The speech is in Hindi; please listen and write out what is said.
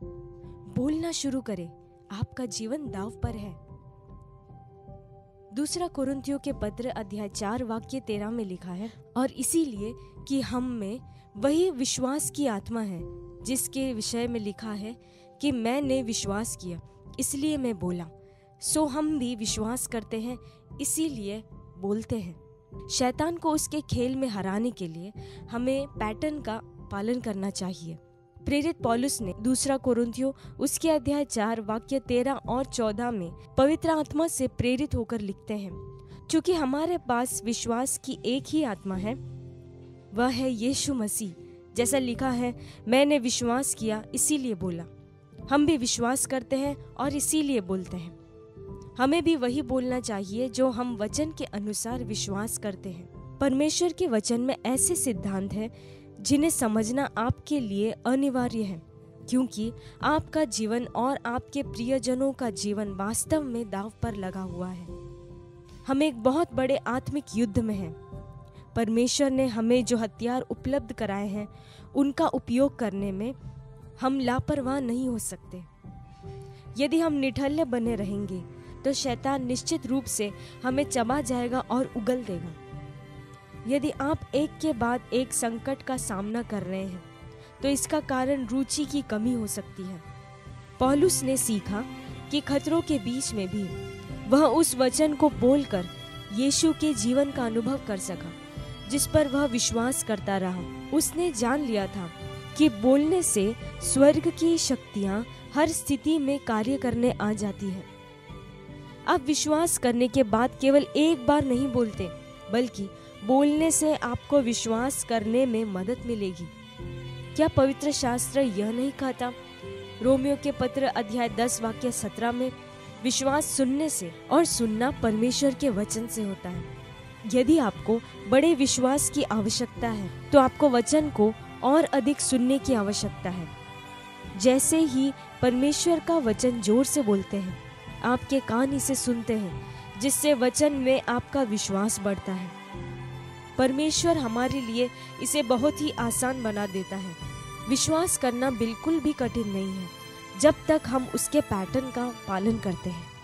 बोलना शुरू करें, आपका जीवन दांव पर है। दूसरा कुरिन्थियों के पत्र अध्याय 4 वाक्य 13 में लिखा है, और इसीलिए कि हम में वही विश्वास की आत्मा है जिसके विषय में लिखा है कि मैंने विश्वास किया इसलिए मैं बोला, सो हम भी विश्वास करते हैं इसीलिए बोलते हैं। शैतान को उसके खेल में हराने के लिए हमें पैटर्न का पालन करना चाहिए। प्रेरित पौलुस ने दूसरा कुरिन्थियों उसके अध्याय 4 वाक्य 13 और 14 में पवित्र आत्मा से प्रेरित होकर लिखते हैं, क्योंकि हमारे पास विश्वास की एक ही आत्मा है, वह है यीशु मसीह। जैसा लिखा है, मैंने विश्वास किया इसीलिए बोला। हम भी विश्वास करते हैं और इसीलिए बोलते हैं। हमें भी वही बोलना चाहिए जो हम वचन के अनुसार विश्वास करते हैं। परमेश्वर के वचन में ऐसे सिद्धांत हैं जिन्हें समझना आपके लिए अनिवार्य है, क्योंकि आपका जीवन और आपके प्रियजनों का जीवन वास्तव में दांव पर लगा हुआ है। हम एक बहुत बड़े आत्मिक युद्ध में हैं। परमेश्वर ने हमें जो हथियार उपलब्ध कराए हैं उनका उपयोग करने में हम लापरवाह नहीं हो सकते। यदि हम निठल्ले बने रहेंगे तो शैतान निश्चित रूप से हमें चबा जाएगा और उगल देगा। यदि आप एक के बाद एक संकट का सामना कर रहे हैं तो इसका कारण रुचि की कमी हो सकती है। पौलुस ने सीखा कि खतरों के बीच में भी वह उस वचन को बोलकर यीशु के जीवन का अनुभव कर सका जिस पर वह विश्वास करता रहा। उसने जान लिया था कि बोलने से स्वर्ग की शक्तियां हर स्थिति में कार्य करने आ जाती है। आप विश्वास करने के बाद केवल एक बार नहीं बोलते, बल्कि बोलने से आपको विश्वास करने में मदद मिलेगी। क्या पवित्र शास्त्र यह नहीं कहता? रोमियो के पत्र अध्याय 10 वाक्य 17 में, विश्वास सुनने से और सुनना परमेश्वर के वचन से होता है। यदि आपको बड़े विश्वास की आवश्यकता है तो आपको वचन को और अधिक सुनने की आवश्यकता है। जैसे ही परमेश्वर का वचन जोर से बोलते हैं, आपके कान इसे सुनते हैं, जिससे वचन में आपका विश्वास बढ़ता है। परमेश्वर हमारे लिए इसे बहुत ही आसान बना देता है। विश्वास करना बिल्कुल भी कठिन नहीं है जब तक हम उसके पैटर्न का पालन करते हैं।